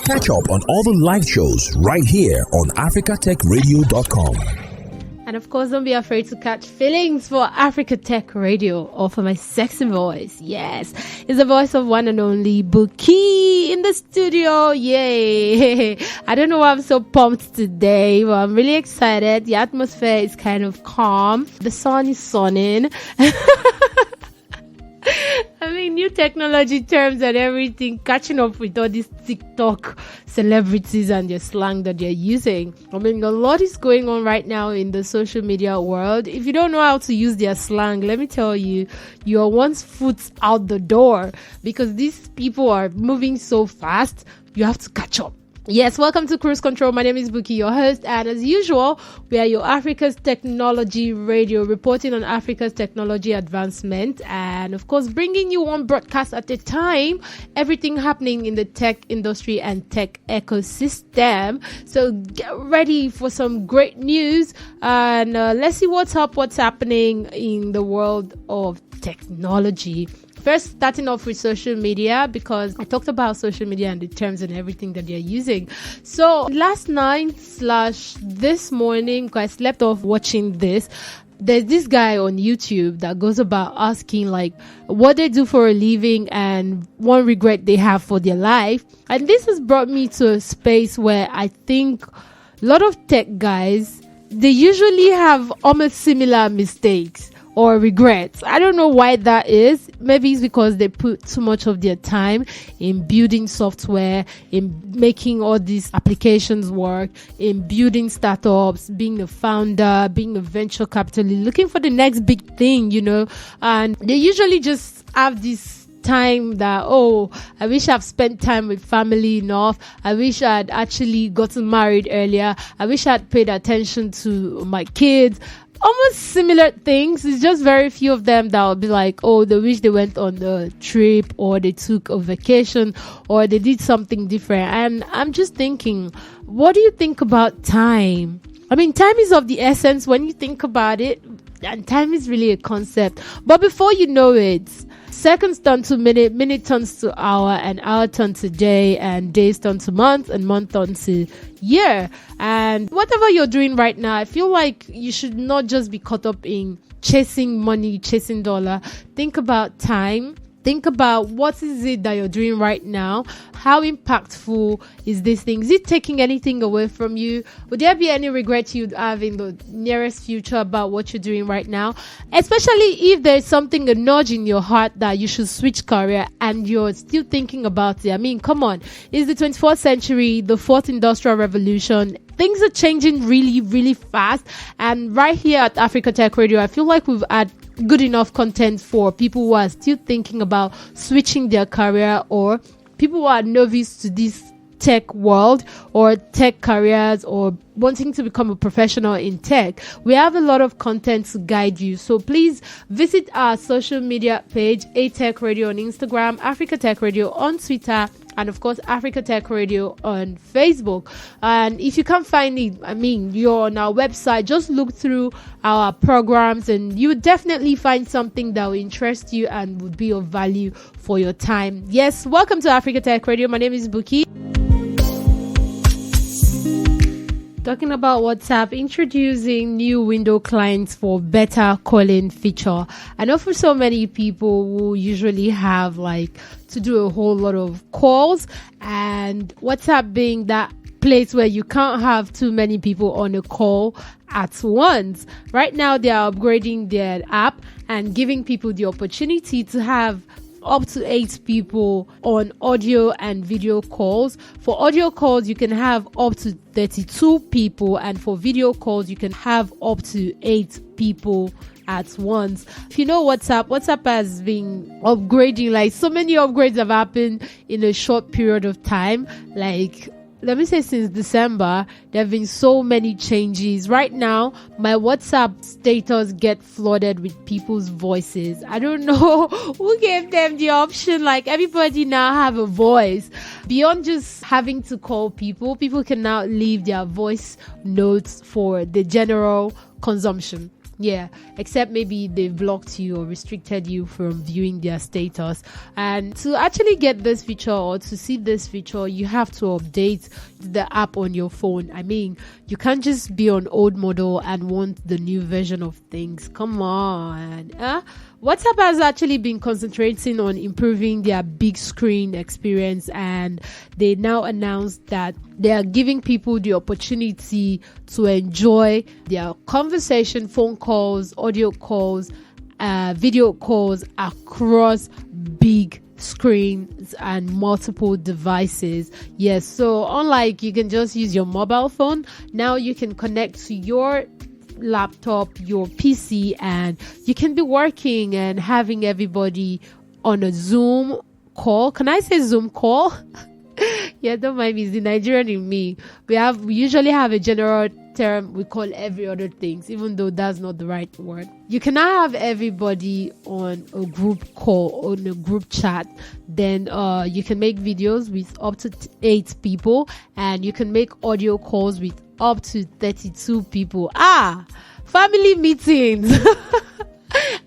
Catch up on all the live shows right here on africatechradio.com. And of course, don't be afraid to catch feelings for Africa Tech Radio or for my sexy voice. Yes, it's the voice of one and only Bookii in the studio. Yay! I don't know why I'm so pumped today, but I'm really excited. The atmosphere is kind of calm. The sun is sunning. I mean, new technology terms and everything, catching up with all these TikTok celebrities and their slang that they're using. I mean, a lot is going on right now in the social media world. If you don't know how to use their slang, let me tell you, you're once foot out the door, because these people are moving so fast, you have to catch up. Yes, welcome to Cruise Control. My name is Bookii, your host, and as usual, we are your Africa's Technology Radio, reporting on Africa's technology advancement, and of course, bringing you one broadcast at a time, everything happening in the tech industry and tech ecosystem. So get ready for some great news, and let's see what's happening in the world of technology. First, starting off with social media, because I talked about social media and the terms and everything that they're using. So last night / this morning, I slept off watching this. There's this guy on YouTube that goes about asking like what they do for a living and one regret they have for their life. And this has brought me to a space where I think a lot of tech guys, they usually have almost similar mistakes or regrets. I don't know why that is. Maybe it's because they put too much of their time in building software, in making all these applications work, in building startups, being a founder, being a venture capitalist, looking for the next big thing, and they usually just have this time that, I wish I've spent time with family enough. I wish I'd actually gotten married earlier. I wish I'd paid attention to my kids. Almost similar things. It's just very few of them that will be like, they wish they went on a trip, or they took a vacation, or they did something different. And I'm just thinking, what do you think about time? I mean, time is of the essence when you think about it, and time is really a concept. But before you know it, seconds turn to minute turns to hour, and hour turns to day, and days turn to month, and month turns to year. And whatever you're doing right now, I feel like you should not just be caught up in chasing money, chasing dollar. Think about time. Think about what is it that you're doing right now. How impactful is this thing? Is it taking anything away from you? Would there be any regret you'd have in the nearest future about what you're doing right now? Especially if there's something, a nudge in your heart that you should switch career and you're still thinking about it. I mean, come on. It's the 24th century, the fourth industrial revolution. Things are changing really, really fast. And right here at Africa Tech Radio, I feel like we've had good enough content for people who are still thinking about switching their career, or people who are novice to this tech world or tech careers, or wanting to become a professional in tech. We have a lot of content to guide you. So please visit our social media page, A-Tech Radio on Instagram, Africa Tech Radio on Twitter, and of course Africa Tech Radio on Facebook. And if you can't find it, you're on our website, just look through our programs and you would definitely find something that will interest you and would be of value for your time. Yes, welcome to Africa Tech Radio. My name is Bookii. Talking about WhatsApp introducing new window clients for better calling feature. I know for so many people who usually have to do a whole lot of calls, and WhatsApp being that place where you can't have too many people on a call at once. Right now they are upgrading their app and giving people the opportunity to have up to 8 people on audio and video calls. For audio calls, you can have up to 32 people, and for video calls, you can have up to 8 people at once. If you know WhatsApp has been upgrading, so many upgrades have happened in a short period of time. Let me say since December, there have been so many changes. Right now, my WhatsApp status get flooded with people's voices. I don't know who gave them the option. Everybody now have a voice. Beyond just having to call people can now leave their voice notes for the general consumption. Yeah, except maybe they've blocked you or restricted you from viewing their status. And to actually get this feature or to see this feature, you have to update the app on your phone. I mean, you can't just be on old model and want the new version of things. Come on. WhatsApp has actually been concentrating on improving their big screen experience, and they now announced that they are giving people the opportunity to enjoy their conversation, phone calls, audio calls, video calls across big screens and multiple devices. Yes, so unlike you can just use your mobile phone, now you can connect to your laptop, your PC, and you can be working and having everybody on a Zoom call. Can I say Zoom call? Yeah, don't mind me, it's the Nigerian in me. We usually have a general term we call every other things, even though that's not the right word. You can now have everybody on a group call, on a group chat. Then you can make videos with up to 8 people, and you can make audio calls with up to 32 people. Family meetings.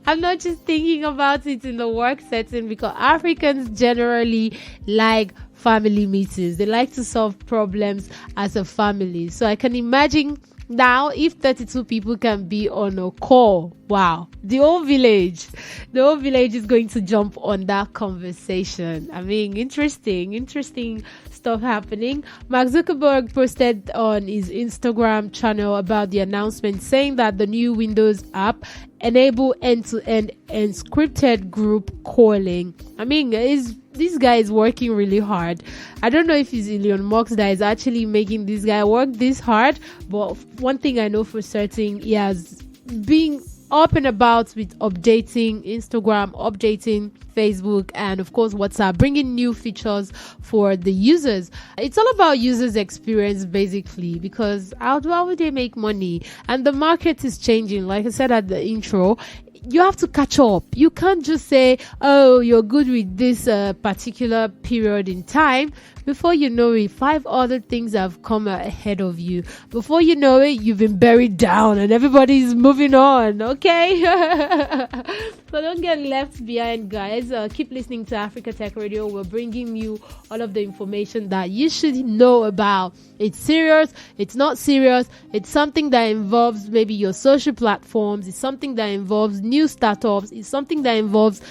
I'm not just thinking about it in the work setting, because Africans generally like family meetings. They like to solve problems as a family. So I can imagine now if 32 people can be on a call, wow, the whole village is going to jump on that conversation. I mean, interesting stuff happening. Mark Zuckerberg posted on his Instagram channel about the announcement, saying that the new Windows app enable end-to-end encrypted group calling. I mean, this guy is working really hard. I don't know if it's Elon Musk that is actually making this guy work this hard, but one thing I know for certain, he has been up and about with updating Instagram, updating Facebook, and of course WhatsApp, bringing new features for the users. It's all about users experience basically, because how would they make money? And the market is changing. Like I said at the intro, you have to catch up. You can't just say, oh, you're good with this particular period in time. Before you know it, 5 other things have come ahead of you. Before you know it, you've been buried down and everybody's moving on, okay? So don't get left behind, guys. Keep listening to Africa Tech Radio. We're bringing you all of the information that you should know about. It's serious, it's not serious. It's something that involves maybe your social platforms. It's something that involves new startups. It's something that involves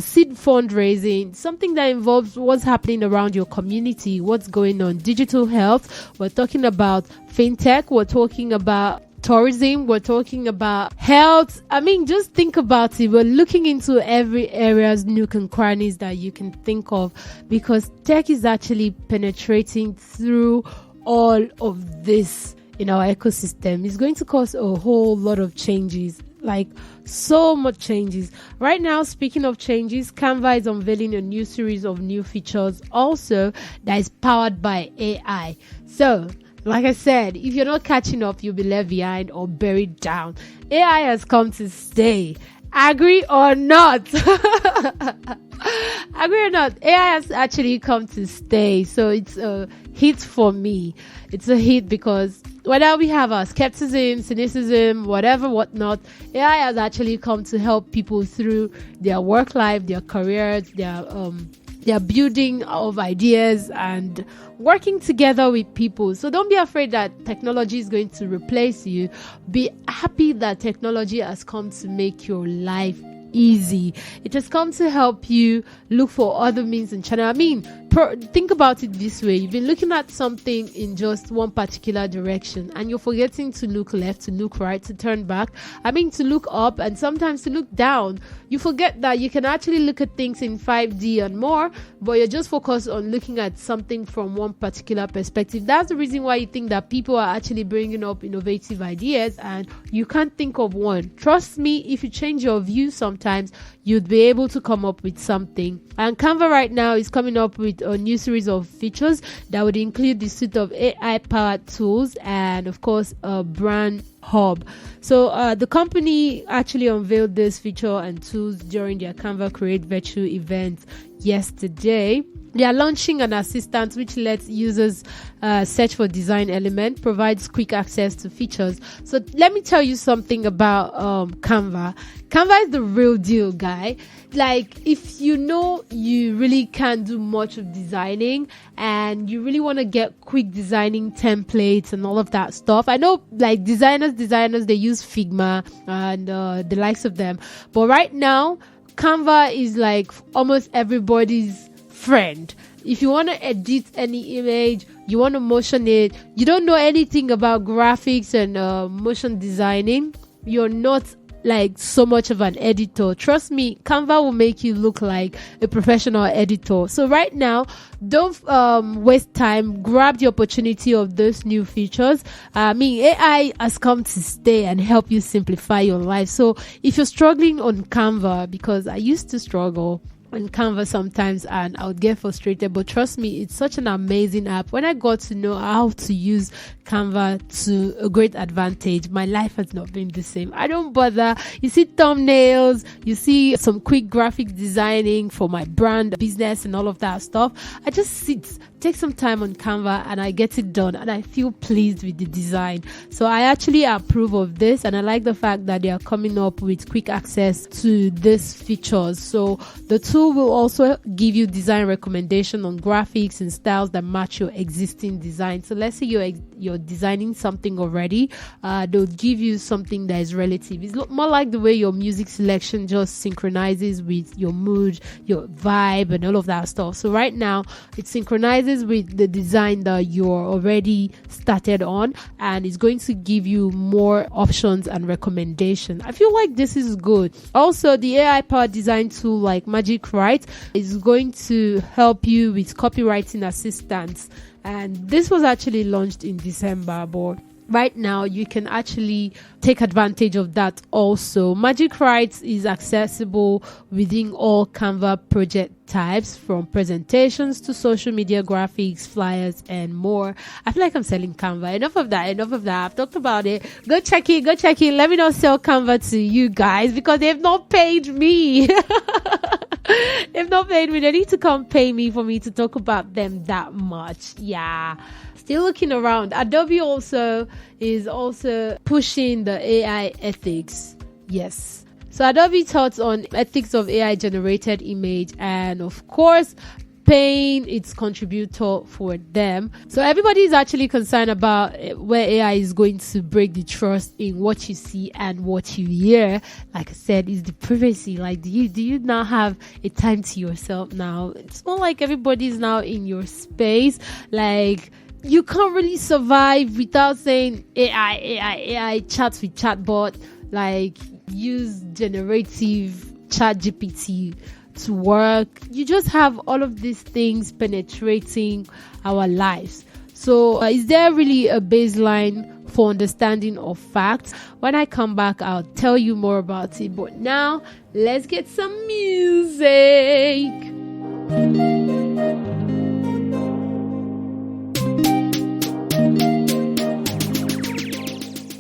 seed fundraising. Something that involves what's happening around your community, what's going on, digital health. We're talking about fintech. We're talking about tourism. We're talking about health. I mean, just think about it. We're looking into every area's nook and crannies that you can think of, because tech is actually penetrating through all of this in our ecosystem. It's going to cause a whole lot of changes, like so much changes. Right now, speaking of changes, Canva is unveiling a new series of new features also that is powered by AI. So, like I said, if you're not catching up, you'll be left behind or buried down. AI has come to stay. Agree or not? Agree or not? AI has actually come to stay. So it's a hit for me. It's a hit because whether we have our skepticism, cynicism, whatever, whatnot, AI has actually come to help people through their work life, their careers, their building of ideas and working together with people. So don't be afraid that technology is going to replace you. Be happy that technology has come to make your life easy. It has come to help you look for other means and channel. I mean, think about it this way. You've been looking at something in just one particular direction and you're forgetting to look left, to look right, to turn back. I mean, to look up and sometimes to look down. You forget that you can actually look at things in 5D and more, but you're just focused on looking at something from one particular perspective. That's the reason why you think that people are actually bringing up innovative ideas and you can't think of one. Trust me, if you change your view sometimes, you'd be able to come up with something. And Canva right now is coming up with a new series of features that would include the suite of AI-powered tools and, of course, a brand hub. So the company actually unveiled this feature and tools during their Canva Create virtual event yesterday. They are launching an assistant which lets users search for design element, provides quick access to features. So let me tell you something about Canva. Canva is the real deal, guy. Like, if you know you really can't do much of designing and you really want to get quick designing templates and all of that stuff. I know, like, designers, they use Figma and the likes of them. But right now, Canva is like almost everybody's friend. If you want to edit any image, you want to motion it, you don't know anything about graphics and motion designing, you're not like so much of an editor, trust me, Canva will make you look like a professional editor. So right now, don't waste time. Grab the opportunity of those new features. AI has come to stay and help you simplify your life. So if you're struggling on Canva, because I used to struggle on Canva sometimes and I would get frustrated, but trust me, it's such an amazing app. When I got to know how to use Canva to a great advantage, my life has not been the same. I don't bother. You see thumbnails, you see some quick graphic designing for my brand, business and all of that stuff. I just sit, take some time on Canva and I get it done and I feel pleased with the design. So I actually approve of this and I like the fact that they are coming up with quick access to these features. So the tool will also give you design recommendation on graphics and styles that match your existing design. So let's say you're designing something already, they'll give you something that is relative. It's more like the way your music selection just synchronizes with your mood, your vibe and all of that stuff. So right now it synchronizes with the design that you're already started on and it's going to give you more options and recommendation. I feel like this is good. Also, the AI powered design tool like Magic Write is going to help you with copywriting assistance, and this was actually launched in December, but right now you can actually take advantage of that also. Magic Write is accessible within all Canva project types, from presentations to social media graphics, flyers and more. I feel like I'm selling Canva. Enough of that. I've talked about it. Go check it. Let me not sell Canva to you guys because they've not paid me. They've not paid me. They need to come pay me for me to talk about them that much. Yeah. Still looking around. Adobe is also pushing the AI ethics. Yes. So Adobe thoughts on ethics of AI generated image and of course paying its contributor for them. So everybody is actually concerned about where AI is going to break the trust in what you see and what you hear. Like I said, is the privacy. Like, do you now have a time to yourself now? It's more like everybody is now in your space. Like, you can't really survive without saying AI, chat with chatbot, like use generative chat GPT to work. You just have all of these things penetrating our lives. So is there really a baseline for understanding of facts? When I come back, I'll tell you more about it. But now, let's get some music.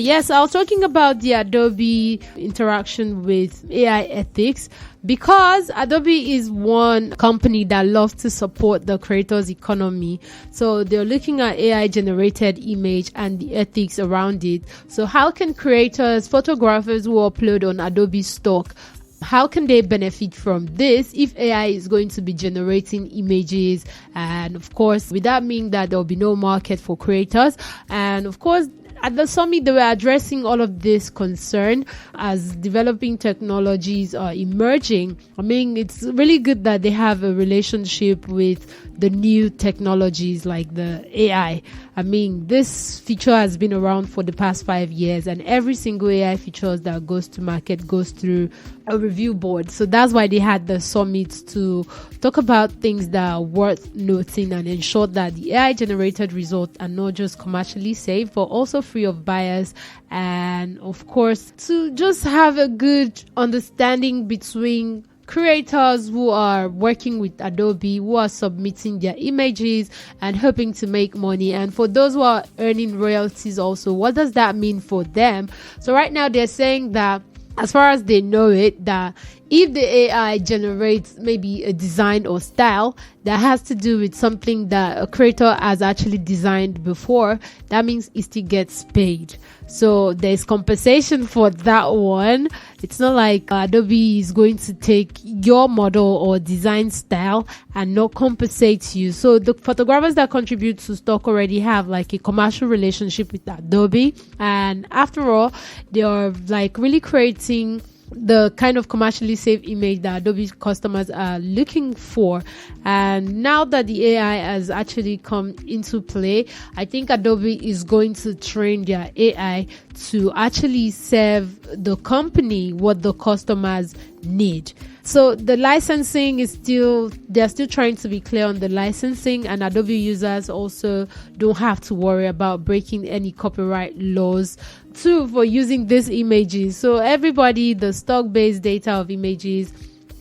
Yes, I was talking about the Adobe interaction with AI ethics because Adobe is one company that loves to support the creators economy. So they're looking at AI generated image and the ethics around it. So how can creators, photographers who upload on Adobe stock, how can they benefit from this if AI is going to be generating images? And of course, with that mean that there'll be no market for creators. And of course, at the summit, they were addressing all of this concern as developing technologies are emerging. I mean, it's really good that they have a relationship with the new technologies like the AI. I mean, this feature has been around for the past 5 years, and every single AI feature that goes to market goes through a review board. So that's why they had the summit to talk about things that are worth noting and ensure that the AI generated results are not just commercially safe, but also free of bias, and of course to just have a good understanding between creators who are working with Adobe, who are submitting their images and hoping to make money, and for those who are earning royalties also, what does that mean for them? So right now they're saying that as far as they know it, that if the AI generates maybe a design or style that has to do with something that a creator has actually designed before, that means it still gets paid. So there's compensation for that one. It's not like Adobe is going to take your model or design style and not compensate you. So the photographers that contribute to stock already have like a commercial relationship with Adobe, and after all, they are like really creating the kind of commercially safe image that Adobe customers are looking for. And now that the AI has actually come into play, I think Adobe is going to train their AI to actually serve the company what the customers need. So the licensing they're still trying to be clear on the licensing, and Adobe users also don't have to worry about breaking any copyright laws too for using these images. So everybody, the stock-based data of images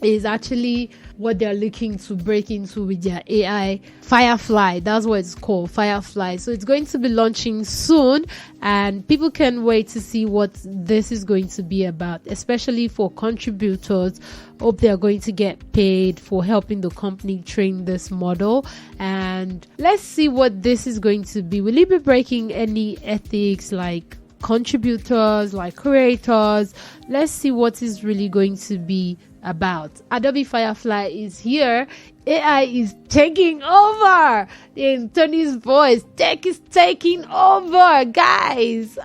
is actually what they're looking to break into with their AI. Firefly, that's what it's called, Firefly. So it's going to be launching soon, and people can wait to see what this is going to be about, especially for contributors. Hope they're going to get paid for helping the company train this model. And let's see what this is going to be. Will it be breaking any ethics like contributors, like creators? Let's see what is really going to be about. Adobe Firefly is here. AI is taking over. In Tony's voice, tech is taking over, guys.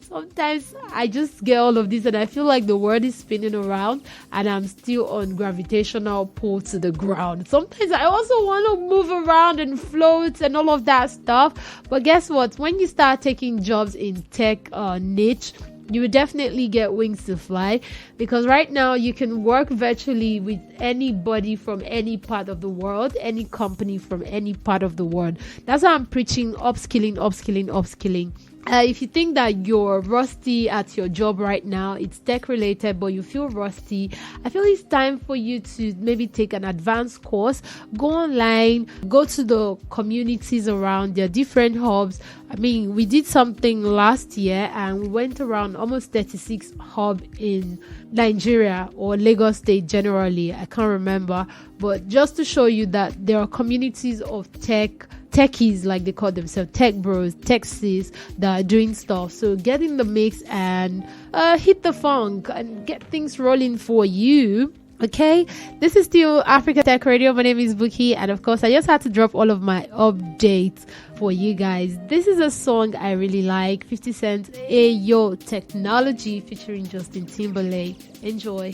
Sometimes I just get all of this and I feel like the world is spinning around and I'm still on gravitational pull to the ground. Sometimes I also want to move around and float and all of that stuff. But guess what? When you start taking jobs in tech niche, you will definitely get wings to fly, because right now you can work virtually with anybody from any part of the world, any company from any part of the world. That's why I'm preaching upskilling. If you think that you're rusty at your job right now, it's tech related, but you feel rusty, I feel it's time for you to maybe take an advanced course, go online, go to the communities around, there are different hubs. I mean, we did something last year and we went around almost 36 hubs in Nigeria or Lagos State generally. I can't remember, but just to show you that there are communities of techies, like they call themselves, tech bros, techies, that are doing stuff. So get in the mix and hit the funk and get things rolling for you. Okay, this is still Africa Tech Radio. My name is Bookii, and of course I just had to drop all of my updates for you guys. This is a song I really like, 50 Cent Ayo Technology featuring Justin Timberlake. Enjoy.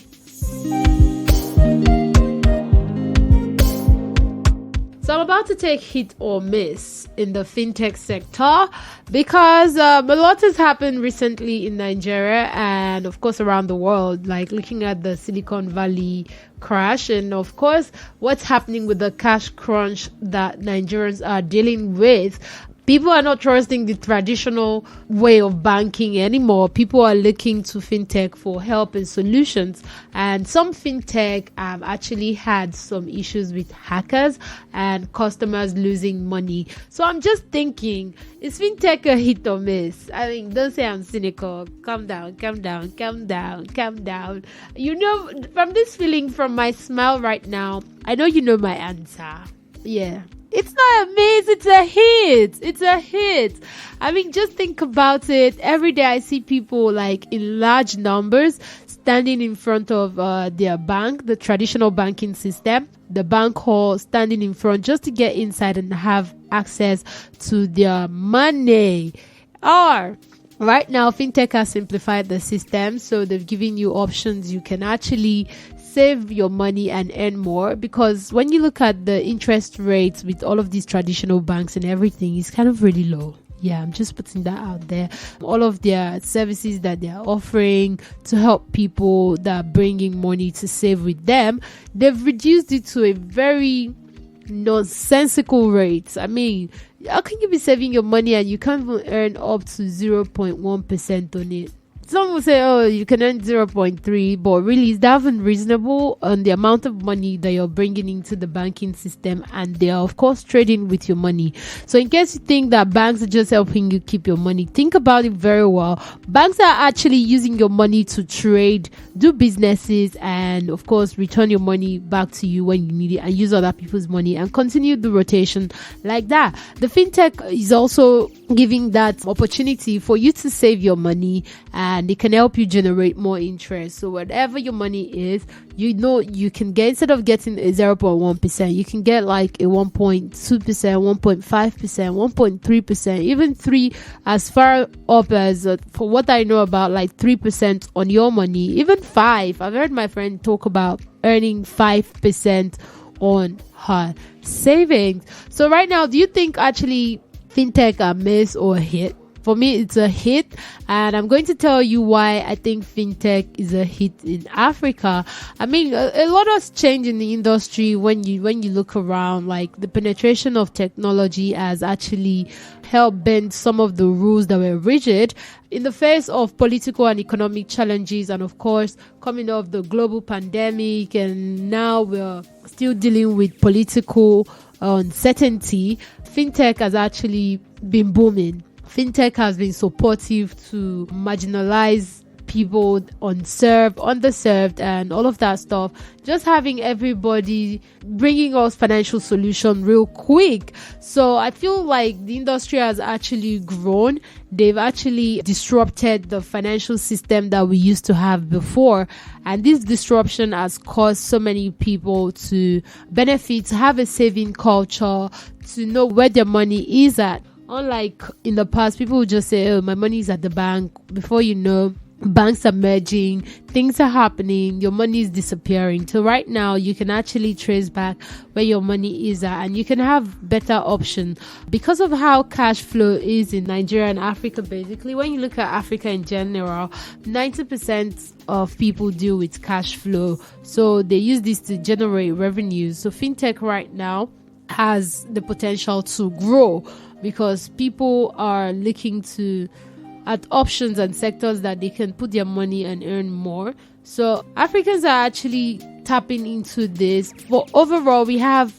So I'm about to take hit or miss in the fintech sector because a lot has happened recently in Nigeria and of course around the world, like looking at the Silicon Valley crash and of course what's happening with the cash crunch that Nigerians are dealing with. People are not trusting the traditional way of banking anymore. People are looking to fintech for help and solutions. And some fintech have actually had some issues with hackers and customers losing money. So I'm just thinking, is fintech a hit or miss? I mean, don't say I'm cynical. Calm down. You know, from this feeling, from my smile right now, I know you know my answer. Yeah. It's not a miss, it's a hit. I mean, just think about it. Every day I see people like in large numbers standing in front of their bank, the traditional banking system, the bank hall, standing in front just to get inside and have access to their money. Or right now, fintech has simplified the system, so they've given you options. You can actually save your money and earn more, because when you look at the interest rates with all of these traditional banks and everything, it's kind of really low. Yeah, I'm just putting that out there. All of their services that they're offering to help people that are bringing money to save with them, they've reduced it to a very nonsensical rate. I mean, how can you be saving your money and you can't even earn up to 0.1% on it? some will say, oh, you can earn 0.3, but really, is that even reasonable on the amount of money that you're bringing into the banking system? And they are, of course, trading with your money. So in case you think that banks are just helping you keep your money, think about it very well. Banks are actually using your money to trade, do businesses, and of course, return your money back to you when you need it, and use other people's money and continue the rotation like that. The fintech is also giving that opportunity for you to save your money, and it can help you generate more interest. So whatever your money is, you can get, instead of getting a 0.1%, you can get like a 1.2%, 1.5%, 1.3%, even 3, as far up as for what I know about, like 3% on your money, even 5. I've heard my friend talk about earning 5% on her savings. So right now, do you think actually fintech a miss or a hit? For me, it's a hit, and I'm going to tell you why I think fintech is a hit in Africa. I mean, a lot has changed in the industry when you look around. Like, the penetration of technology has actually helped bend some of the rules that were rigid in the face of political and economic challenges, and of course, coming off the global pandemic, and now we're still dealing with political uncertainty. Fintech has actually been booming. Fintech has been supportive to marginalized people, underserved, and all of that stuff. Just having everybody bringing us financial solution real quick. So I feel like the industry has actually grown. They've actually disrupted the financial system that we used to have before. And this disruption has caused so many people to benefit, to have a saving culture, to know where their money is at. Unlike in the past, people would just say, oh, my money is at the bank. Before you know, banks are merging, things are happening, your money is disappearing. So right now, you can actually trace back where your money is at, and you can have better option because of how cash flow is in Nigeria and Africa. Basically, when you look at Africa in general, 90% of people deal with cash flow. So they use this to generate revenues. So fintech right now has the potential to grow, because people are looking at options and sectors that they can put their money and earn more. So Africans are actually tapping into this. But overall, we have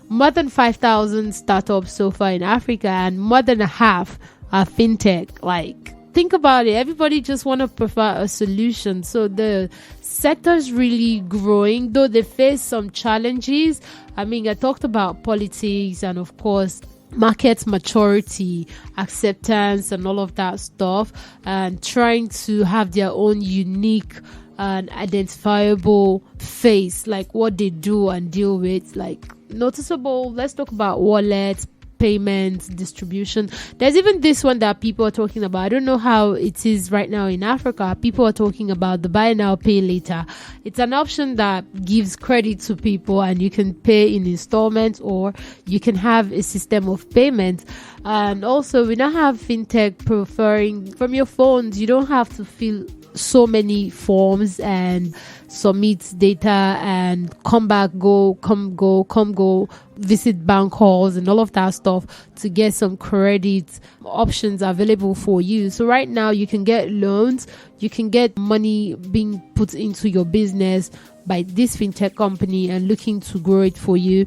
more than 5,000 startups so far in Africa, and more than a half are fintech. Like, think about it. Everybody just want to provide a solution. So the sector is really growing, though they face some challenges. I mean, I talked about politics and, of course, market maturity, acceptance, and all of that stuff, and trying to have their own unique and identifiable face, like what they do and deal with, like noticeable. Let's talk about wallets, payments, distribution. There's even this one that people are talking about. I don't know how it is right now in Africa. People are talking about the buy now, pay later. It's an option that gives credit to people, and you can pay in installments, or you can have a system of payment. And also, we now have fintech preferring from your phones. You don't have to fill so many forms and submit data and come go, visit bank halls and all of that stuff to get some credit options available for you. So right now you can get loans, you can get money being put into your business by this fintech company and looking to grow it for you.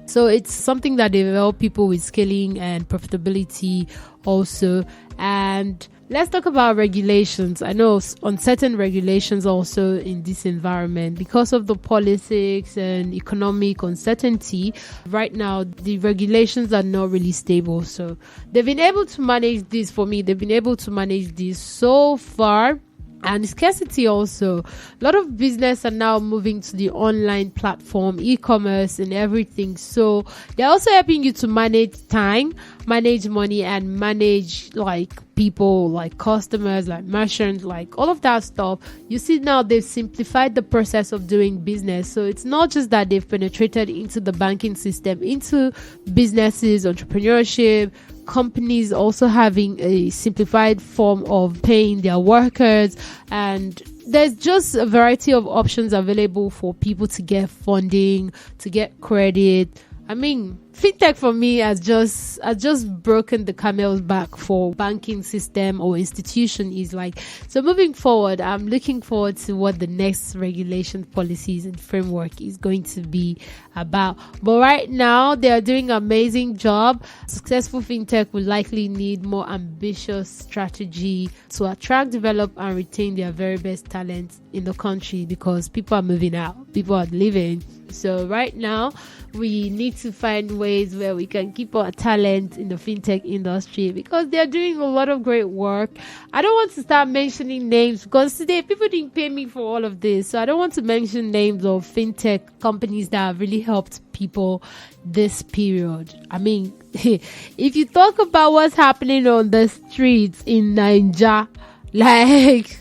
So it's something that they help people with scaling and profitability also. And let's talk about regulations. I know on certain regulations also in this environment, because of the politics and economic uncertainty, right now the regulations are not really stable. So they've been able to manage this for me. They've been able to manage this so far. And scarcity also. A lot of business are now moving to the online platform, e-commerce and everything. So they're also helping you to manage time, manage money, and manage like people, like customers, like merchants, like all of that stuff. You see now they've simplified the process of doing business. So it's not just that they've penetrated into the banking system, into businesses, entrepreneurship, companies also having a simplified form of paying their workers, and there's just a variety of options available for people to get funding, to get credit. I mean, fintech for me has just broken the camel's back for banking system or institution is like. So moving forward, I'm looking forward to what the next regulation policies and framework is going to be about. But right now, they are doing an amazing job. Successful fintech will likely need more ambitious strategy to attract, develop, and retain their very best talent in the country, because people are moving out, people are leaving. So right now, we need to find ways where we can keep our talent in the fintech industry, because they're doing a lot of great work. I don't want to start mentioning names, because today people didn't pay me for all of this. So I don't want to mention names of fintech companies that have really helped people this period. I mean, if you talk about what's happening on the streets in Nigeria, like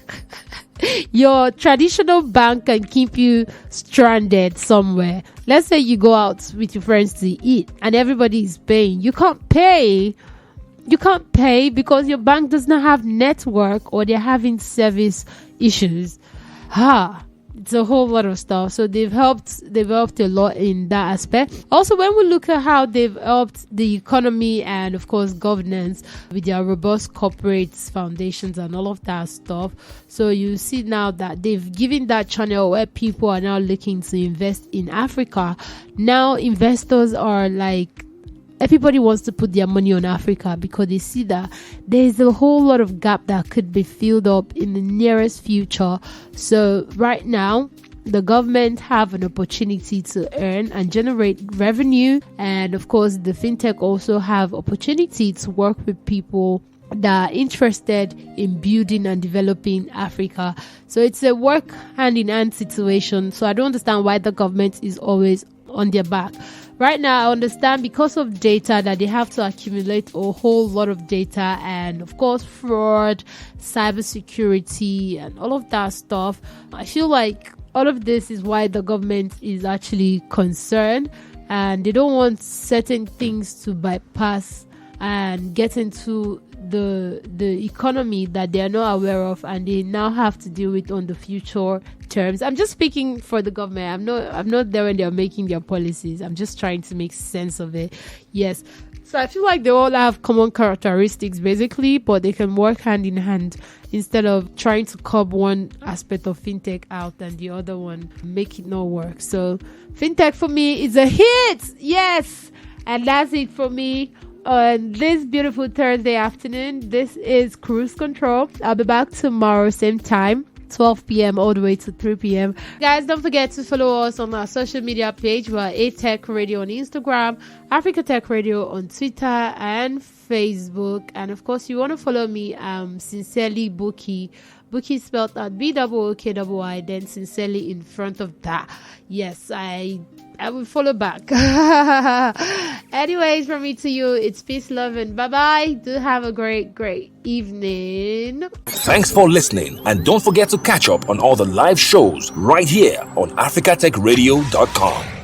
your traditional bank can keep you stranded somewhere. Let's say you go out with your friends to eat and everybody is paying. You can't pay because your bank does not have network, or they're having service issues. It's a whole lot of stuff. So they've helped a lot in that aspect. Also, when we look at how they've helped the economy and of course governance with their robust corporates, foundations, and all of that stuff, so you see now that they've given that channel where people are now looking to invest in Africa. Now investors are like, everybody wants to put their money on Africa, because they see that there's a whole lot of gap that could be filled up in the nearest future. So right now, the government have an opportunity to earn and generate revenue. And of course, the fintech also have opportunity to work with people that are interested in building and developing Africa. So it's a work hand in hand situation. So I don't understand why the government is always on their back. Right now, I understand because of data that they have to accumulate a whole lot of data, and of course fraud, cybersecurity, and all of that stuff. I feel like all of this is why the government is actually concerned, and they don't want certain things to bypass and get into the economy that they are not aware of, and they now have to deal with on the future terms. I'm just speaking for the government. I'm not there when they're making their policies. I'm just trying to make sense of it. Yes. So I feel like they all have common characteristics basically, but they can work hand in hand instead of trying to curb one aspect of fintech out and the other one make it not work. So fintech for me is a hit. Yes. And that's it for me on this beautiful Thursday afternoon. This is Cruise Control. I'll be back tomorrow, same time, 12 p.m. all the way to 3 p.m. Guys, don't forget to follow us on our social media page. We're A-Tech Radio on Instagram, Africa Tech Radio on Twitter and Facebook. And of course, you want to follow me, sincerely Bookii. Bookii spelled out B-O-O-K-I, then sincerely in front of that. Yes, I will follow back. Anyways, from me to you, it's peace, love, and bye-bye. Do have a great evening. Thanks for listening, and don't forget to catch up on all the live shows right here on africatechradio.com.